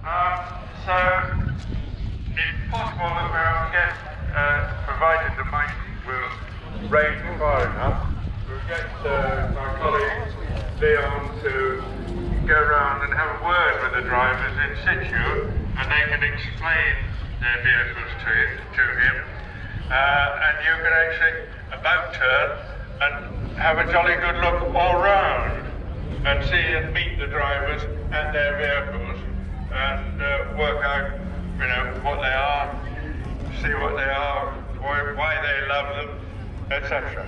So it's possible that we'll get, provided the mic will raise far enough, we'll get my colleague Leon to go around and have a word with the drivers in situ, and they can explain their vehicles to him, and you can actually about turn and have a jolly good look all round and see and meet the drivers and their vehicles and work out, you know, what they are, see what they are, why they love them, etc.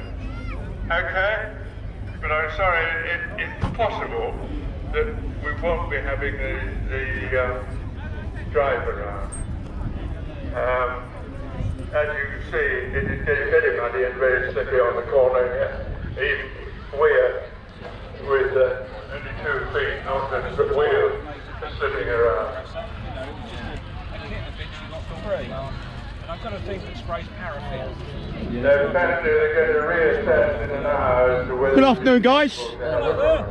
Okay? But I'm sorry, it's possible that we won't be having the drive around. As you can see, it is getting very muddy and very slippy on the corner here. Even we're with only 2 feet, not just the wheel slipping around. And I've got a thing that sprays paraffin. They're going to reassess in an hour as to whether... Good afternoon, guys.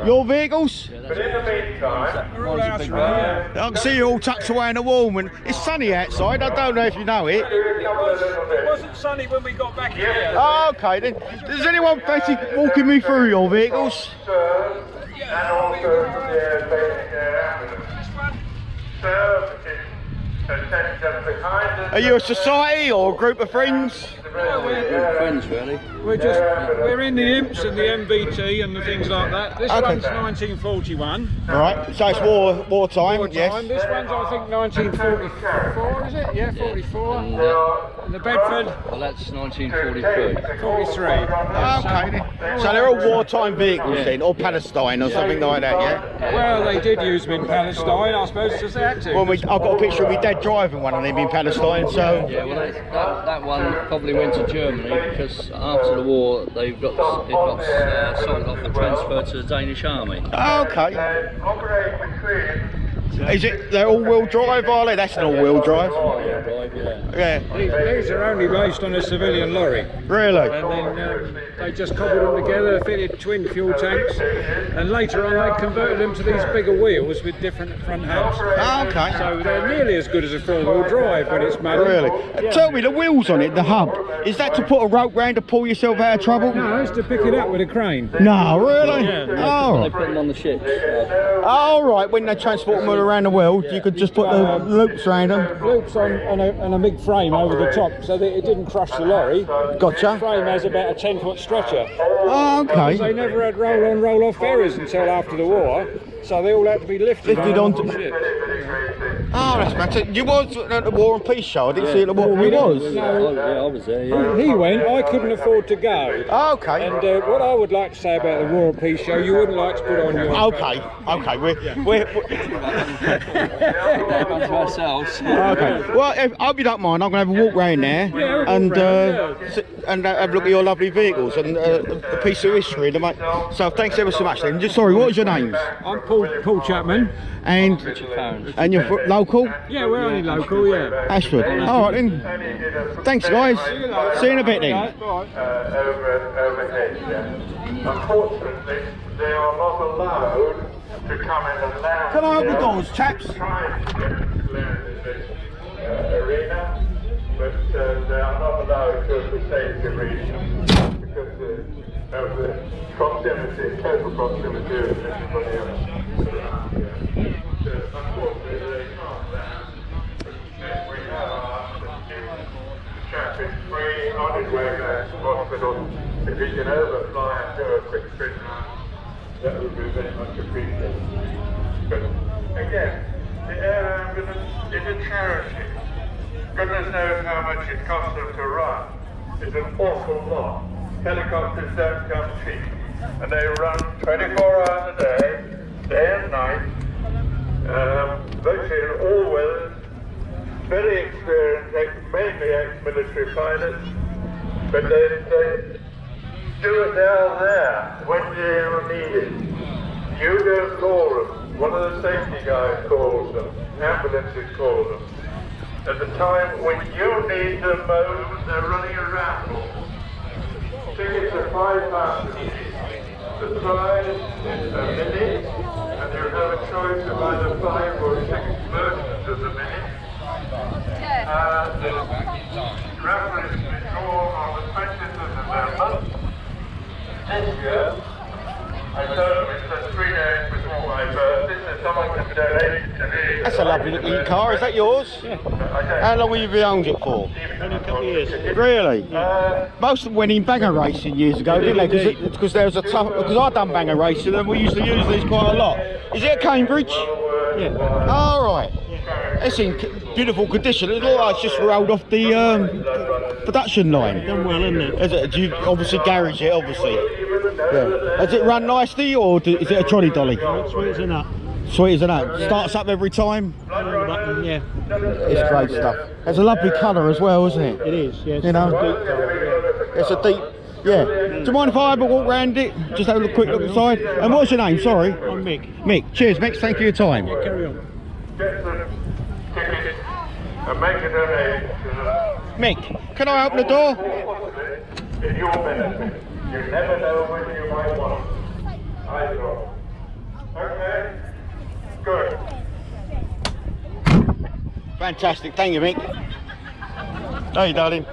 Your vehicles? But in the meantime... We're all out around. I can see you all tucked away in the warm, and it's sunny outside. I don't know if you know it. It wasn't sunny when we got back here. Oh, okay then. Does anyone fancy walking me through your vehicles? And also the ambulance. So, Are you a society or a group of friends? Friends, really. We're in the imps and the MVT and the things like that. This one's 1941. Right, so it's wartime, yes. This one's, I think, 1944, is it? Yeah, 44. And the Bedford. Well, that's 1943. 43. Okay then. So they're all wartime vehicles then, or Palestine or something like that, yeah? Well, they did use them in Palestine, I suppose, because they had to. Well, I've got a picture of my dad driving one of them in Palestine, so... Yeah, well, that one probably went to Germany because after the war it got sold off and transferred to the Danish army. Okay. Is it, they're all-wheel drive, are they? That's an all-wheel drive. Yeah. These are only based on a civilian lorry. Really? And then they just cobbled them together, fitted twin fuel tanks, and later on they converted them to these bigger wheels with different front hubs. Okay. So they're nearly as good as a four-wheel drive when it's muddy. Really? Tell me, the wheels on it, the hub, is that to put a rope round to pull yourself out of trouble? No, it's to pick it up with a crane. No, really? Yeah. Oh. They put them on the ships. Oh, right, when they transport them all around the world, you could just put the loops around them. Loops on a big frame over the top so that it didn't crush the lorry. Gotcha. The frame has about a 10-foot stretcher. Oh, okay. They never had roll-on, roll-off ferries until after the war, so they all had to be lifted onto the ship. Oh, that's better. You was at the War and Peace show. I didn't see it at the War. He was. No, Yeah, I was there. Yeah. he went. I couldn't afford to go. Oh, okay. And what I would like to say about the War and Peace show, you wouldn't like to put on your. Okay. Okay. We're To ourselves. okay. Well, I hope you don't mind. I'm going to have a walk round there and have a look at your lovely vehicles and a piece of history. So thanks ever so much. Then, just sorry. What was your names? I'm Paul Chapman. And you're local? Yeah, we're only local. Yeah. Ashford. All right then. Thanks, guys. See you in a bit then. Overhead, yeah. Unfortunately, they are not allowed to come in and land. Can I open the doors, chaps? Trying to get into this arena, but they are not allowed to the safety reasons because of the proximity, total proximity of everybody else around here. So unfortunately, they can't land. But we have asked that the chap is free on his way back to hospital. If he can overfly and do a quick trip around, that would be very much appreciated. But again, the air ambulance is a charity. Goodness knows how much it costs them to run. It's an awful lot. Helicopters don't come cheap. And they run 24 hours a day and night, virtually in all weathers, very experienced, mainly ex-military pilots, but they do it down there when they're needed. You don't call them. One of the safety guys calls them. Ambulances call them. At the time when you need them most, they're running around. Tickets are £5. The prize is a minute, and you have a choice of either 5 or 6 persons. reference to draw on the 20th of November. This year, I told it says 3 days before my birthday, so someone can donate to me. That's a lovely little car. Is that yours? Yeah. How long have you owned it for? Only a couple of years. Really? Most of them went in banger racing years ago, didn't they? Because there was a tough. Because I done banger racing, and we used to use these quite a lot. Is it at Cambridge? Yeah. All right. It's in beautiful condition. It looks like it's just rolled off the production line. Done well, isn't it? Do you obviously garage it? Obviously. Yeah. Does it run nicely, or is it a trolley dolly? Sweet as a nut. Sweet as a nut. Starts up every time. Button, yeah. It's great stuff. It's a lovely colour as well, isn't it? It is, yes. You know, it's a deep. Yeah. Do you mind if I have a walk round it? Just have a quick look inside. And what's your name? Sorry. I'm Mick. Mick. Cheers, Mick. Thank you for your time. Carry on. Get the ticket and make a donation to the Mick, can I open the door? in your benefit. You never know when you might want it. I know. Okay? Good. Fantastic. Thank you, Mick. Hey, darling.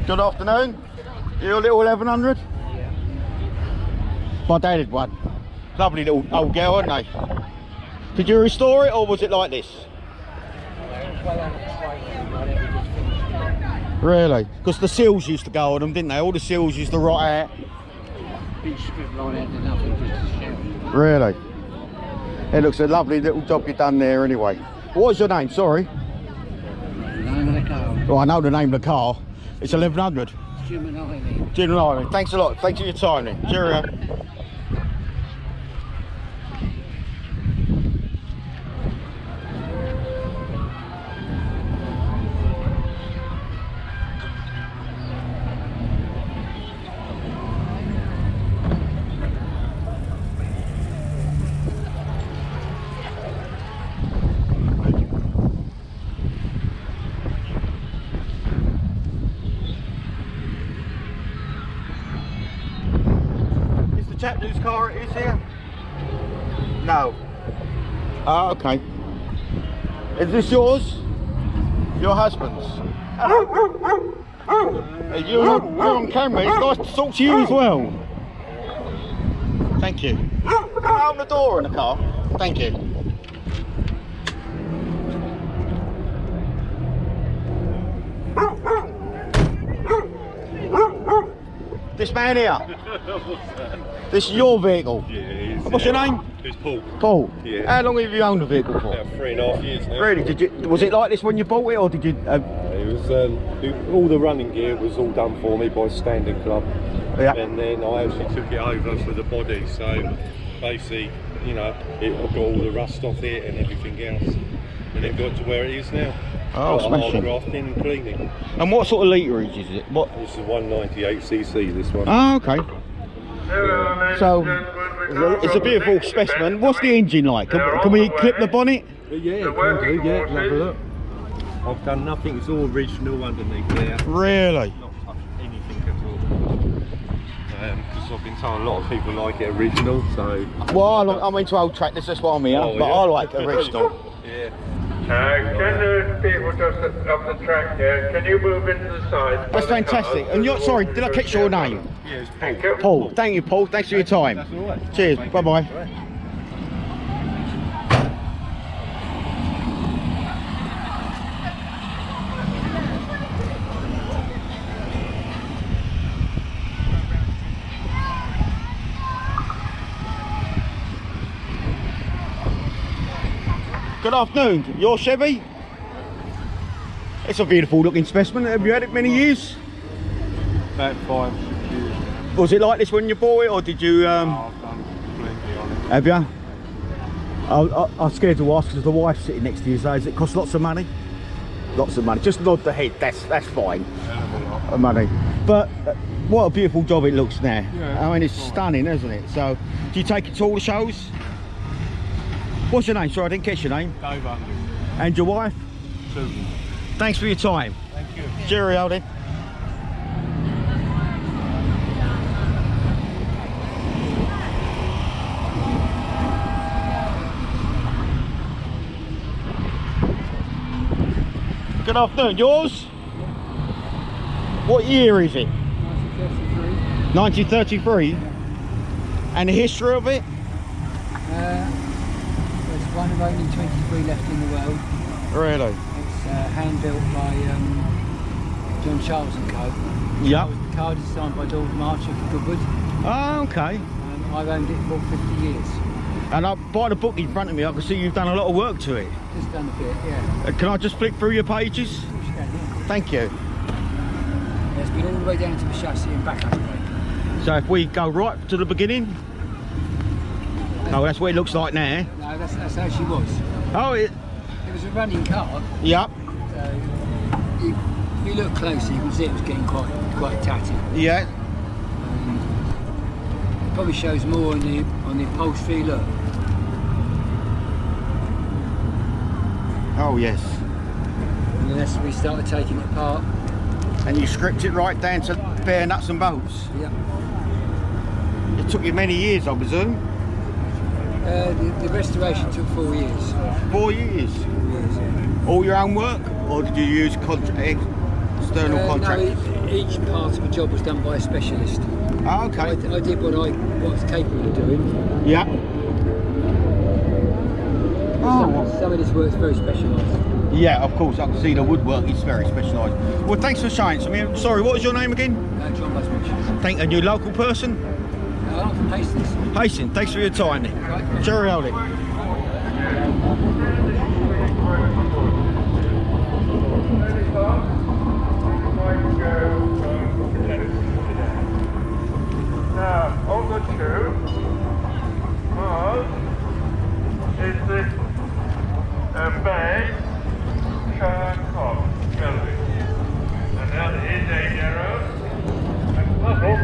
Good afternoon. You a little 1100? Yeah. My dad had one. Lovely little old girl, weren't they? Did you restore it, or was it like this? Really? Because the seals used to go on them, didn't they? All the seals used to rot out. Really? It looks a lovely little job you've done there anyway. What was your name? Sorry? The name of the car. Oh, I know the name of the car. It's 1100. Jim and Eileen. Jim and Eileen. Thanks a lot. Thanks for your time then. Cheerio. Chap whose car it is here? No. Ah, okay. Is this yours? Your husband's? You're on camera. It's nice to talk to you as well. Thank you. Can I open the door in the car? Thank you. This man here? This is your vehicle? Yeah, it is. What's your name? It's Paul. Paul? Yeah. How long have you owned the vehicle for? About 3.5 years now. Really? Was it like this when you bought it, or did you... It was all the running gear was all done for me by Standing Club. Yeah. And then I actually took it over for the body, so basically, you know, it got all the rust off it and everything else. And it got to where it is now. Oh, smashing. Grafting and cleaning. And what sort of litrage is it? What? This is 198cc, this one. Oh, okay. So, it's a beautiful specimen. What's the engine like? Can we clip the bonnet? Yeah, can do, yeah, have a look. I've done nothing, it's all original underneath there. Really? Not touched anything at all. Because I've been told a lot of people like it original, so... Well, I'm into old tractors, that's why I'm here, but I like original. Yeah. Can the people just up the track here, can you move into the side? That's fantastic. And you're, sorry, did I catch your name? Yeah, it's Paul. Paul. Thank you, Paul. Thanks for your time. That's all right. Cheers. Thank you. Bye-bye. Good afternoon. Your Chevy? It's a beautiful looking specimen. Have you had it many years? About 5 years. Was it like this when you bought it, or did you... I've done plenty on it. Have you? I'm scared to ask because the wife's sitting next to you. So does it cost lots of money? Lots of money. Just nod the head. That's fine. Money. But what a beautiful job it looks now. Yeah. I mean, it's stunning, isn't it? So, do you take it to all the shows? What's your name? Sorry, I didn't catch your name. Dave Under. And your wife? Susan. Thanks for your time. Thank you. Cheerio then. Good afternoon. Yours? What year is it? 1933. 1933? And the history of it? There's one of only 23 left in the world. Really? It's hand built by John Charles and Co. Yep. The car designed by Lord March of Goodwood. Oh, okay. I've owned it for 50 years. And by the book in front of me, I can see you've done a lot of work to it. Just done a bit, yeah. Can I just flick through your pages? Thank you. It's been all the way down to the chassis and back up again. So if we go right to the beginning. Oh, that's what it looks like now. No, that's how she was. Oh, It was a running car. Yep. So if you look closer, you can see it was getting quite tatty. Yeah. Probably shows more on the upholstery look. Oh, yes. And then as we started taking it apart. And you script it right down to bare nuts and bolts. Yeah. It took you many years, I presume. The restoration took 4 years. 4 years. 4 years, yeah. All your own work, or did you use external contractors? No, each part of the job was done by a specialist. Oh, okay. I did what I was capable of doing. Yeah. Some of this work's very specialised. Yeah, of course. I can see the woodwork is very specialised. Well, thanks for showing it to me. Sorry, what was your name again? John Busbridge. Thank you. Local person? I'm from Hastings. Hastings. Thanks for your time, then. Cheerio, then. Now, on the tube, Mars is this bay, turn top building. And now there is a narrow, and puzzle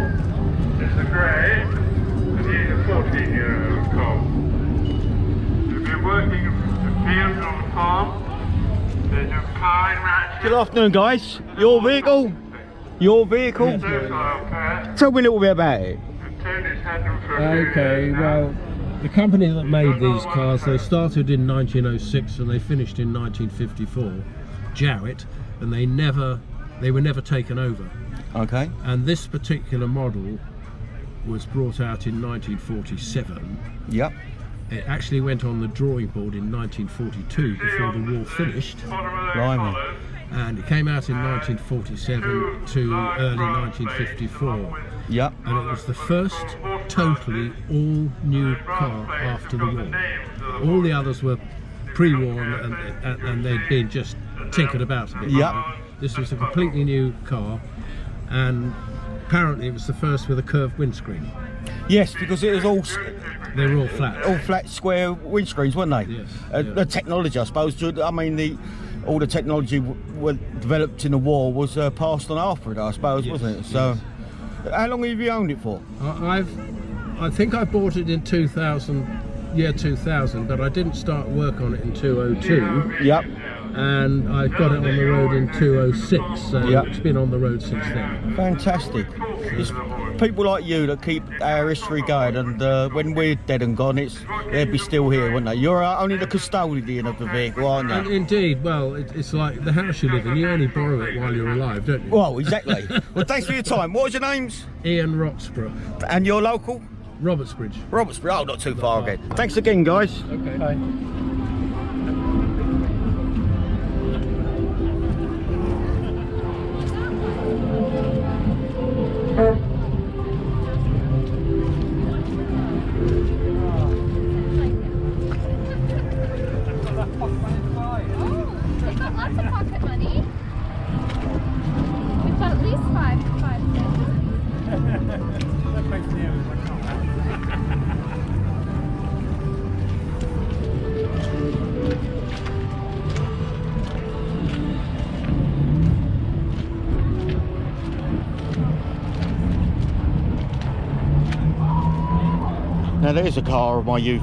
is the grey, and he's a 14-year-old cob. We've been working in the fields on the farm. There's a kind ratchet. Good afternoon, guys. Your vehicle? Your vehicle? Tell me a little bit about it. Okay, well, the company that made these cars, they started in 1906 and they finished in 1954, Jowett, and they were never taken over. Okay. And this particular model was brought out in 1947. Yep. It actually went on the drawing board in 1942 before the war finished. Blimey. And it came out in 1947 to early 1954. Yep. And it was the first totally all-new car after the war. All the others were pre-war and they'd been just tinkered about a bit. Yep. This was a completely new car, and apparently it was the first with a curved windscreen. Yes, because it was all They were all flat. all flat square windscreens, weren't they? Yes. The technology, I suppose. I mean, all the technology developed in the war was passed on after it, I suppose, Yes, wasn't it? So, how long have you owned it for? I think I bought it in 2000, but I didn't start work on it in 2002. Yep. And I got it on the road in 2006, so Yep. it's been on the road since then. Fantastic. It's people like you that keep our history going, and when we're dead and gone, they'd be still here, wouldn't they? You're only the custodian of the vehicle, aren't you? Indeed, well, it's like the house you live in, you only borrow it while you're alive, don't you? Well, exactly. Well, thanks for your time. What was your names? Ian Roxburgh, And your local? Robertsbridge. Robertsbridge. Oh, not too far again. Thanks again, guys. Okay. Bye. We've got lots of pocket money. We've got at least five Now, there's a car of my youth.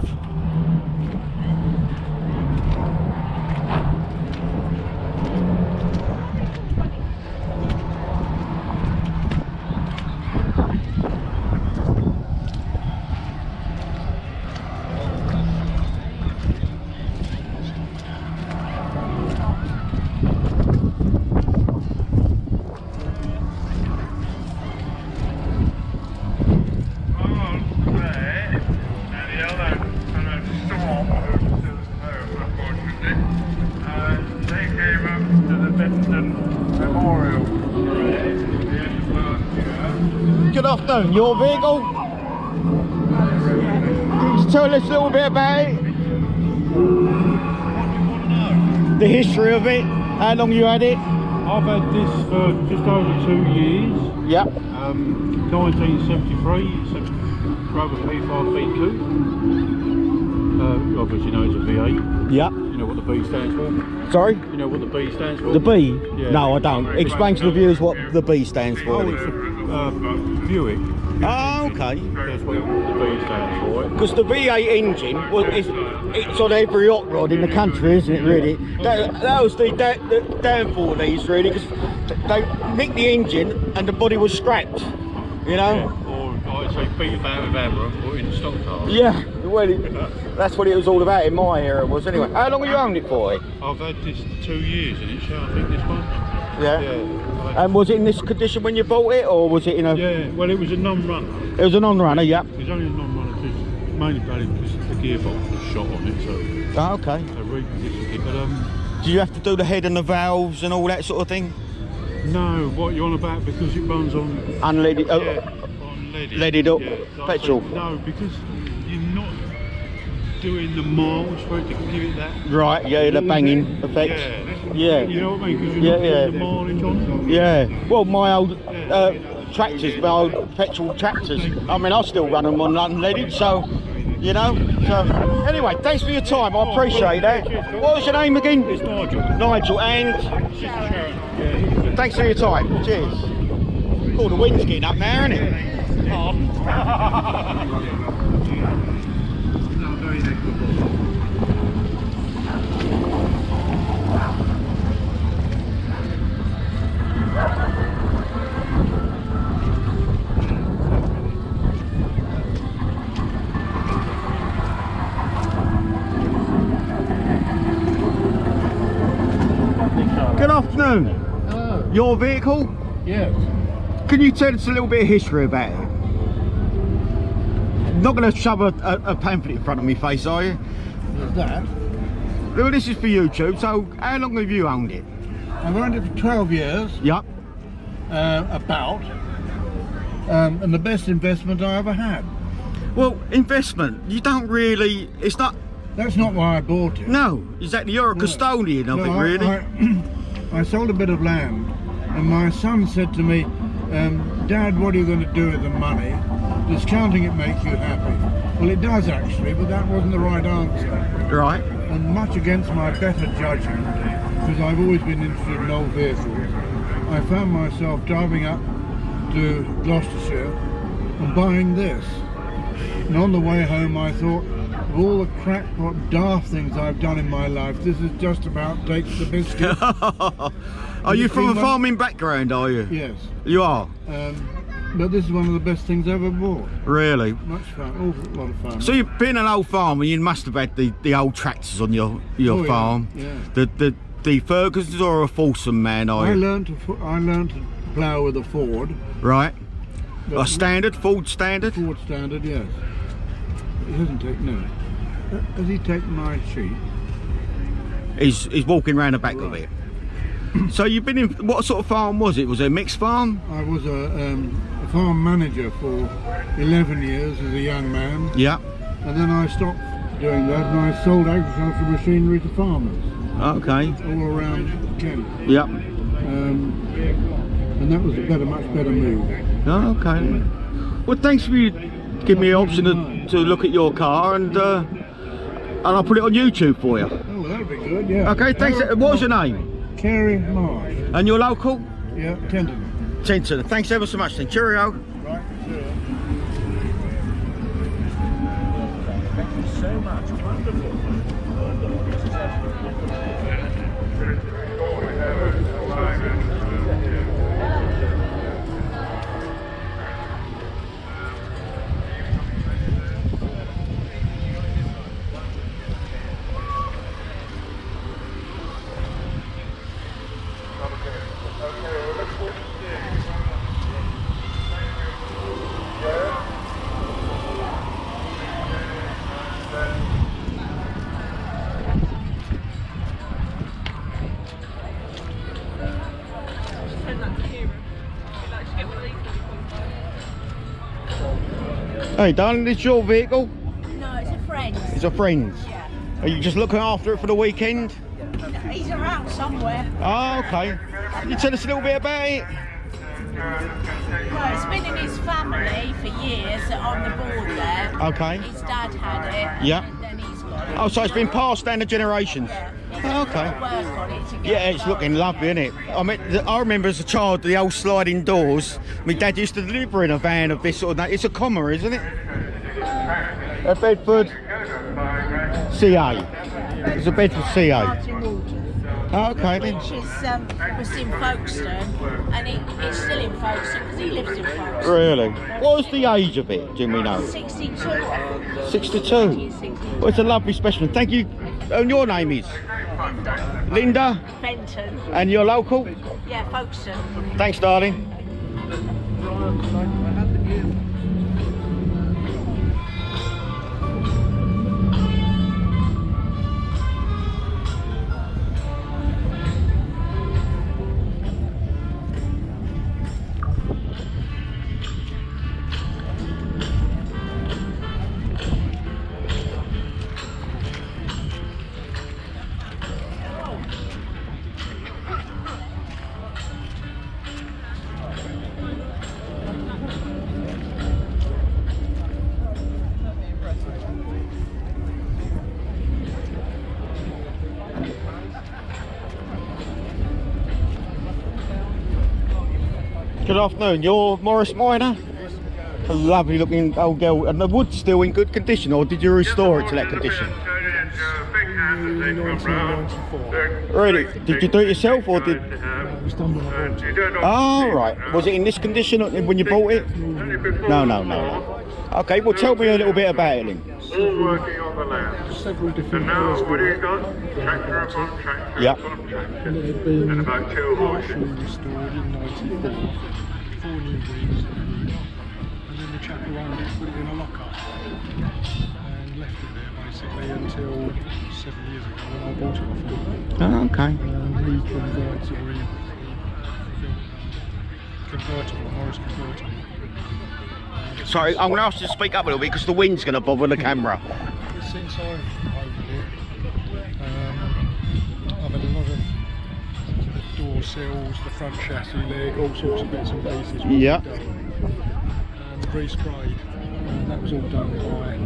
good afternoon. Your vehicle? Can you tell us a little bit about it? The history of it? How long you had it? I've had this for just over 2 years. Yep. 1973, it's a Grover P5B2. You obviously know it's a V8. Yep. You know what the B stands for? Sorry? You know what the B stands for? The B? Yeah. No, I don't. Explain to the viewers what the B stands for. Oh, it's a Buick. Oh, okay. That's what the B stands for. Because the V8 engine, well, it's on every hot rod in the country, isn't it, really? That was the downfall of these, really, because they nicked the engine and the body was scrapped, you know? Yeah, or I'd say beat about with hammer and put in stock cars. Yeah, well, that's what it was all about in my era, was anyway. How long have you owned it for? I've had this 2 years in it, so I think this one. Yeah. Yeah. And was it in this condition when you bought it, or was it in a... Yeah, well, it was a non-runner. It was a non-runner, yeah. It was only a non-runner because mainly because the gearbox was shot on it, so... Oh, okay. So repositioned it, but Did you have to do the head and the valves and all that sort of thing? no, what you're on about because it runs on... Unleaded, on leaded. leaded up Yeah, like petrol. I said, no, because you're not doing the miles for it to give it that... Right, yeah, the banging effect. Yeah. You know what I mean? Because you're not doing the mileage on it. Yeah. Well, my old tractors, my old petrol tractors, I mean, I still run them on unleaded, so, you know. So, anyway, thanks for your time, I appreciate that. What was your name again? It's Nigel. Nigel, and thanks for your time. Cheers. Oh, the wind's getting up now, isn't it? Good afternoon. Oh, Your vehicle? yes. Can you tell us a little bit of history about it? Not going to shove a pamphlet in front of me face, are you? There's that. Well, this is for YouTube, so how long have you owned it? I've owned it for 12 years, Yep. about. And the best investment I ever had. Well, investment, you don't really, it's not, That's not why I bought it. no, exactly, you're a custodian of it, really. I sold a bit of land, and my son said to me, Dad, what are you going to do with the money? Does counting it make you happy? Well, it does actually, but that wasn't the right answer. Right. And much against my better judgment, because I've always been interested in old vehicles, I found myself driving up to Gloucestershire and buying this. And on the way home I thought, of all the crackpot daft things I've done in my life, this is just about takes the biscuit. Are you from a farming background, are you? Yes. You are? But this is one of the best things I ever bought. Really? Much fun, awful lot of fun. So you've been an old farmer, you must have had the old tractors on your Oh, farm. Yeah. The Fergusons or a Fulsom man, are I you? learned to plough with a Ford. Right. But A standard, Ford standard? Ford standard, yes. He hasn't taken, no. Has he taken my sheep? He's walking around the back of it. So you've been in, what sort of farm was it? Was it a mixed farm? I was a farm manager for 11 years as a young man. Yeah. And then I stopped doing that and I sold agricultural machinery to farmers Okay. all around Kent. Yeah. And that was a much better move. Oh, okay. Well, thanks for you giving me the option to look at your car, and I'll put it on YouTube for you. Oh, well, that'd be good, yeah. Okay, thanks. What was your name? Carey Marsh. And you're local? Yeah, Tenton. Tenton. Thanks ever so much then. Cheerio. Right, sure. Thank you so much. Wonderful. Hey, darling, this your vehicle? No, it's a friend. It's a friend's. Yeah. Are you just looking after it for the weekend? He's around somewhere. Oh, okay. Can you tell us a little bit about it? Well, it's been in his family for years on the board there. Okay. His dad had it. Yeah. And then he's got it. Oh, so it's been passed down the generations. Yeah. Oh, okay. Work on it to get Yeah, it's looking lovely, isn't it? I remember as a child the old sliding doors. My dad used to deliver in a van of this sort of that. It's a comma, isn't it? A Bedford CA. It's a Bedford CA. Martin Walters, Oh, okay then. which is was in Folkestone, and it's still in Folkestone because he lives in Folkestone. Really? What was the age of it, do we know? 62, I think. 62. 1962. Well, it's a lovely specimen. Thank you. And your name is? Linda? Fenton. And you're local? Yeah, Folkestone. Thanks, darling. Good afternoon, you're Morris Minor? A lovely looking old girl, and the wood's still in good condition, or did you restore it to that condition? 1994. Really? Did you do it yourself, or did... It was done by a volunteer. Oh, right. Was it in this condition when you bought it? No. Okay, well tell me a little bit about it then. All working on the land. Several And different now, colours. what have you got? Tractor upon tractor Yeah. upon tractor. And it had been And about 2 horses. partially restored in 94. 4 new wheels. And then the chap who owned it put it in a lockup. And left it there basically until 7 years ago when I bought it off him. Oh, okay. He converted, or he convertible, Morris convertible. Sorry, I'm going to ask you to speak up a little bit because the wind's going to bother the camera. Since I've owned it, I've had a lot of the door sills, the front chassis leg, all sorts of bits and pieces. Yeah. And resprayed. And that was all done by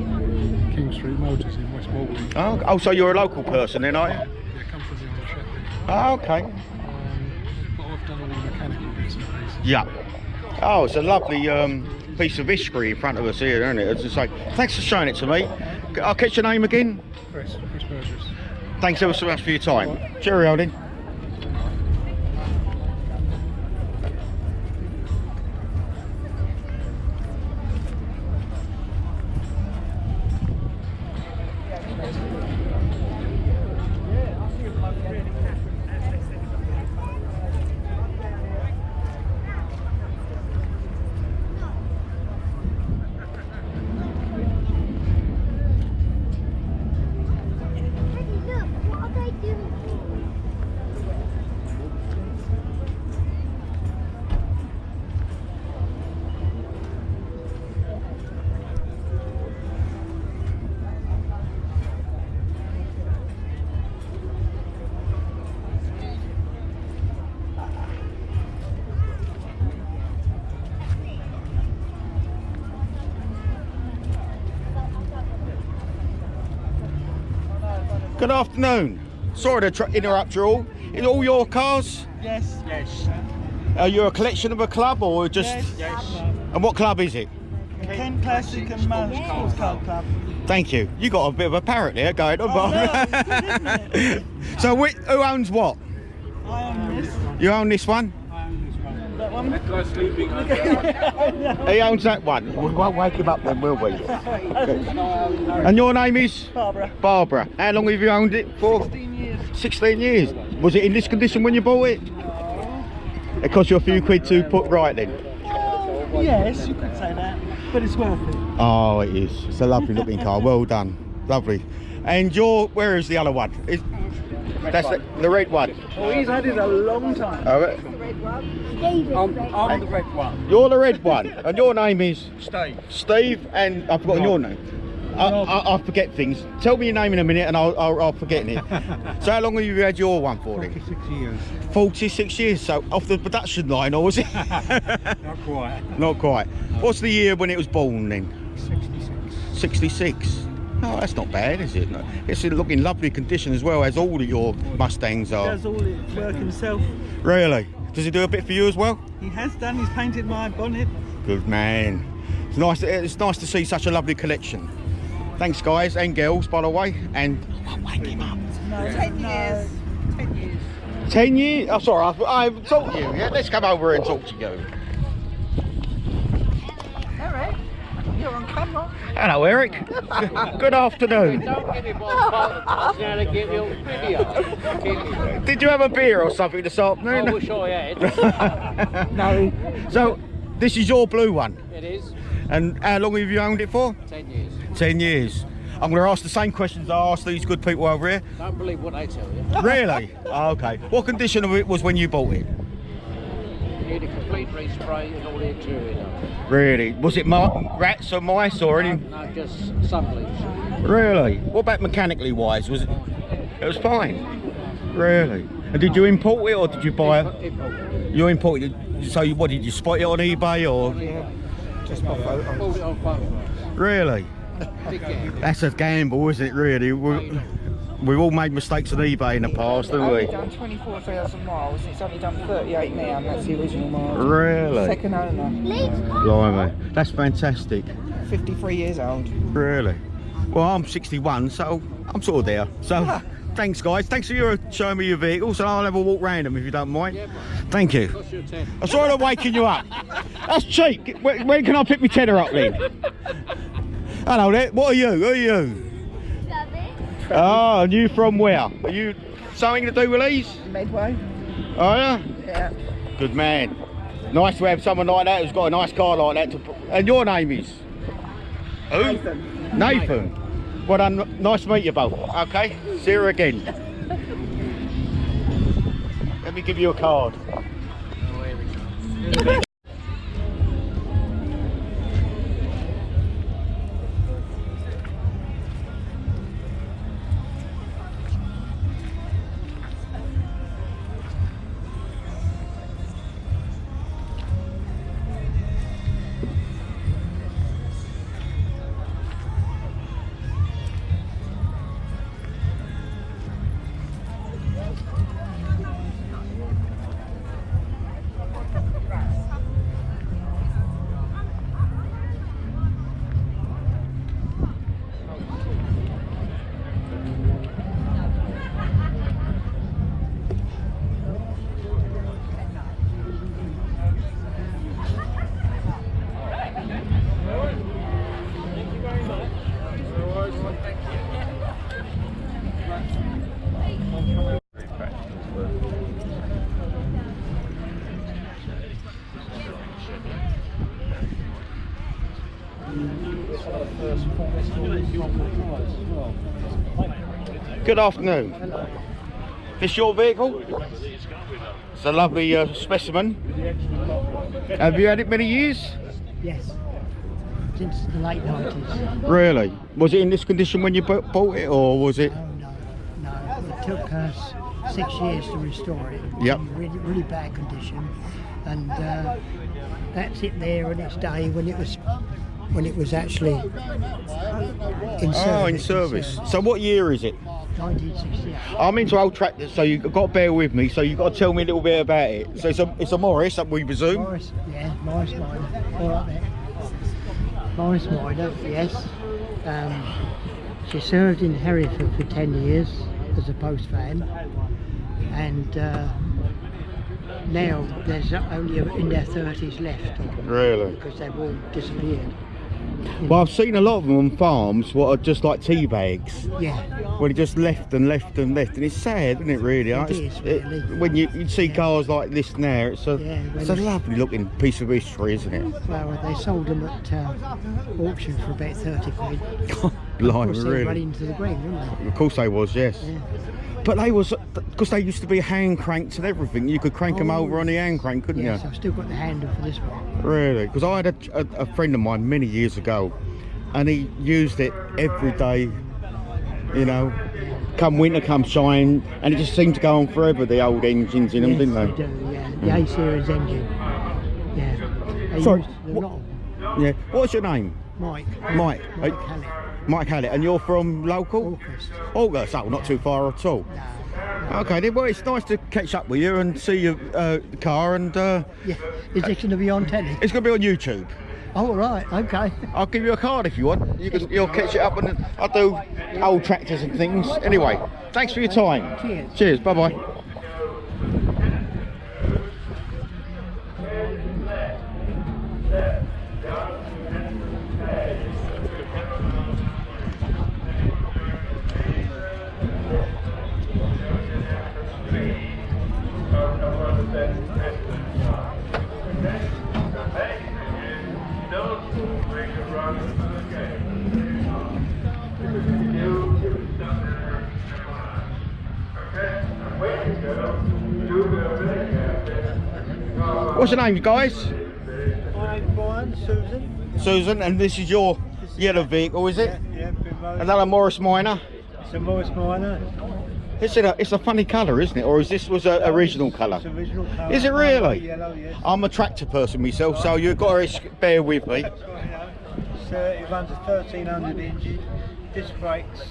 King Street Motors in West Maltby. Oh, so you're a local person then, are you? Yeah, come from the Isle of Shetland. Oh, okay. But I've done all the mechanical bits and pieces. Yeah. Oh, it's a lovely piece of history in front of us here, isn't it? As I say, thanks for showing it to me. I'll catch your name again. Chris Burgess. Thanks ever so much for your time. Cheerio then. Good afternoon. Sorry to interrupt you all. Is all your cars? Yes, yes. Are you a collection of a club or just? Yes. And what club is it? Ken Classic and Mouse Sports Car Club. Thank you. You got a bit of a parrot there going on. Oh, no, it's good, isn't it? So who owns what? I own this. You own this one? That one. He owns that one. We won't wake him up then, will we? Okay. And your name is? Barbara. Barbara. How long have you owned it for? 16 years. 16 years. Was it in this condition when you bought it? It cost you a few quid to put right then? Yes, you could say that. But it's worth it. Oh, it is. It's a lovely looking car. Well done. Lovely. And where is the other one? That's the red one. Oh, he's had it a long time. Oh, right. I'm the red one. You're the red one, and your name is Steve. Steve, and I've forgotten your name. I forget things. Tell me your name in a minute, and I'll forget it. So how long have you had your one for then? 46 years. 46 years. So off the production line, or was it? Not quite. Not quite. What's the year when it was born then? 66. 66. Oh, that's not bad, is it? No. It's in looking lovely condition as well as all of your Mustangs are. He does all the work himself. Really? Does he do a bit for you as well? He has done. He's painted my bonnet. Good man. It's nice to see such a lovely collection. Thanks guys and girls, by the way, and I won't wake him up. No, 10 years. 10 years. 10 years? Oh, sorry, I've talked to you. Yeah, let's come over and talk to you. Eric, you're on camera. Hello, Eric. Good afternoon. Don't give me one part now to give you a video. Did you have a beer or something this afternoon? I wish I had. No. So, this is your blue one. It is. And how long have you owned it for? 10 years. 10 years. I'm going to ask the same questions I asked these good people over here. Don't believe what they tell you. Really? Oh, okay. What condition of it was when you bought it? You need a complete respray and all the interior done. Really? Was it rats or mice or any? No, just sun bleach. Really? What about mechanically wise? Was it? It was fine. Really? And did you import it or did you buy it? You imported it. So what did you spot it on eBay or? Yeah. Just my photo. Bought it on photo. Really? Big gamble. That's a gamble, isn't it? Really? We've all made mistakes on eBay in the past, haven't we? It's only done 24,000 miles. It's only done 38 now, and that's the original miles. Really? Second owner. Blimey. That's fantastic. 53 years old. Really? Well, I'm 61, so I'm sort of there. So, thanks, guys. Thanks for showing me your vehicles, and I'll have a walk round them if you don't mind. Yeah, thank you. What's your 10? I'm sorry I'm waking you up. That's cheap. When can I pick my tenner up then? Hello there. What are you? Who are you? Oh, and you from where? Are you something to do with these? Medway. Oh, yeah? Yeah. Good man. Nice to have someone like that who's got a nice car like that. And your name is? Who? Nathan. Nathan. Well done. Nice to meet you both. Okay, see you again. Let me give you a card. Good afternoon. Hello. This your vehicle? It's a lovely specimen. Have you had it many years? Yes, since the late 90s. Really? Was it in this condition when you bought it, or was it? Oh, no. It took us 6 years to restore it. Yep. In really bad condition, and that's it there in its day when it was actually in service. Oh, in service. So what year is it? 1968. I'm into old tractors, so you've got to bear with me. So you've got to tell me a little bit about it. So it's a Morris, we presume. Morris, yeah, Morris Minor. All right there. Morris Minor, yes. She served in Hereford for 10 years as a post van, and now there's only in their 30s left. Really? Because they've all disappeared. Well, I've seen a lot of them on farms what are just like tea bags. Yeah. When it just left and left and left, and it's sad, isn't it? Really. It is, really. When you see cars like this now, it's a lovely looking piece of history, isn't it? Well, they sold them at auction for about 30 quid. Blimey, of course, they really. run into the green, didn't they? Of course they was, yes. Yeah. But they was, because they used to be hand cranked and everything. You could crank them over on the hand crank, couldn't yes, you? I've still got the handle for this one. Really? Because I had a friend of mine many years ago, and he used it every day, you know, come winter, come shine, and it just seemed to go on forever, the old engines in them, didn't they? They do, yeah. The A series engine. Yeah. They Sorry, used a lot of them. yeah. What's your name? Mike. Mike. Mike Hallett. Mike Hallett, and you're from local? August. Oh, not too far at all. No. Okay, then, well, it's nice to catch up with you and see your car, and Yeah. Is it going to be on telly? it's going to be on YouTube. Oh, right. Okay. I'll give you a card if you want. You'll catch it up, and I'll do old tractors and things. Anyway, thanks for your time. Cheers. Cheers. Bye bye. What's your name, you guys? I'm Brian, Susan. Susan, and this is your yellow vehicle, is it? Yeah, Another Morris Minor. it's a Morris Minor. It's a funny colour, isn't it? Or is this was an original colour? It's original colour. Is it really? Yellow, yes. I'm a tractor person myself, so you've got to bear with me. It runs a 1300 engine, disc brakes.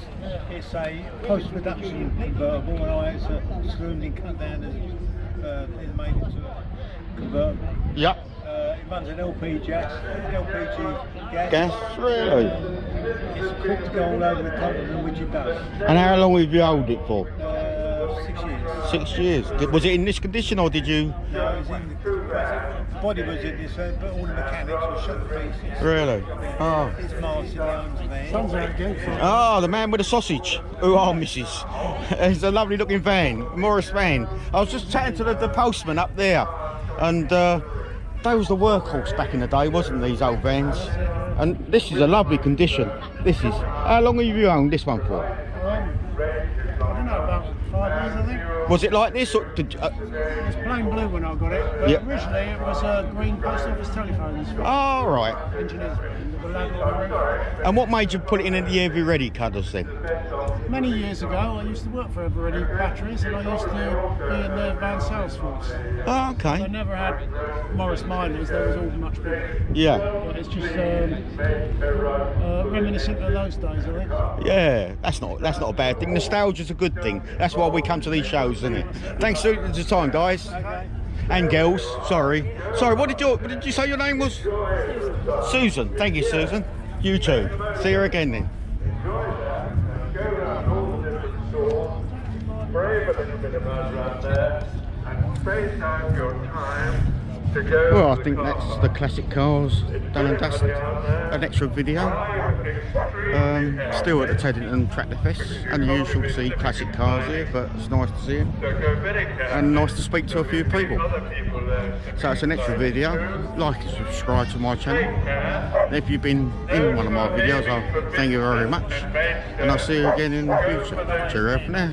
It's a post-production convertible, and it's a screwed cut down and it's made into a convertible. Yep. It runs an LPG gas. Gas, really? It's quick to go all over the continent, which it does. And how long have you owned it for? 6 years. 6 years. Was it in this condition, or did you? No, it was in the body was in this, but all the mechanics were shot to pieces. Really? Oh. It's Martin owns there. Oh, the man with the sausage. Oh, Mrs. It's a lovely looking van, Morris van. I was just chatting to the postman up there, and they was the workhorse back in the day, wasn't these old vans? And this is a lovely condition. This is. How long have you owned this one for? I don't know, about 5 years I think. Was it like this, or did? It's plain blue when I got it, but Yep. originally it was a green post office telephones. Oh, right. Engineers, the ladder on the roof. And what made you put it in the Every Ready colours then? Many years ago, I used to work for Everready Batteries, and I used to be in their van sales force. Oh, okay. I never had Morris Minors; they was all much bigger. Yeah. But it's just reminiscent of those days, I think. Yeah, that's not a bad thing. Nostalgia's a good thing. That's why we come to these shows, isn't it? Thanks for the time, guys. Okay. And girls. Sorry. What did you say your name was? Susan. Thank you, Susan. You too. See you again then. Brave a little bit of mud right there and space out your time to go. Well, I think that's the classic cars done and dusted. An extra video. Still at the Biddenden Tractorfest. Unusual to see classic cars here, but it's nice to see them. And nice to speak to a few people. So it's an extra video. Like and subscribe to my channel. And if you've been in one of my videos, I'll thank you very much. And I'll see you again in the future. Cheerio for now.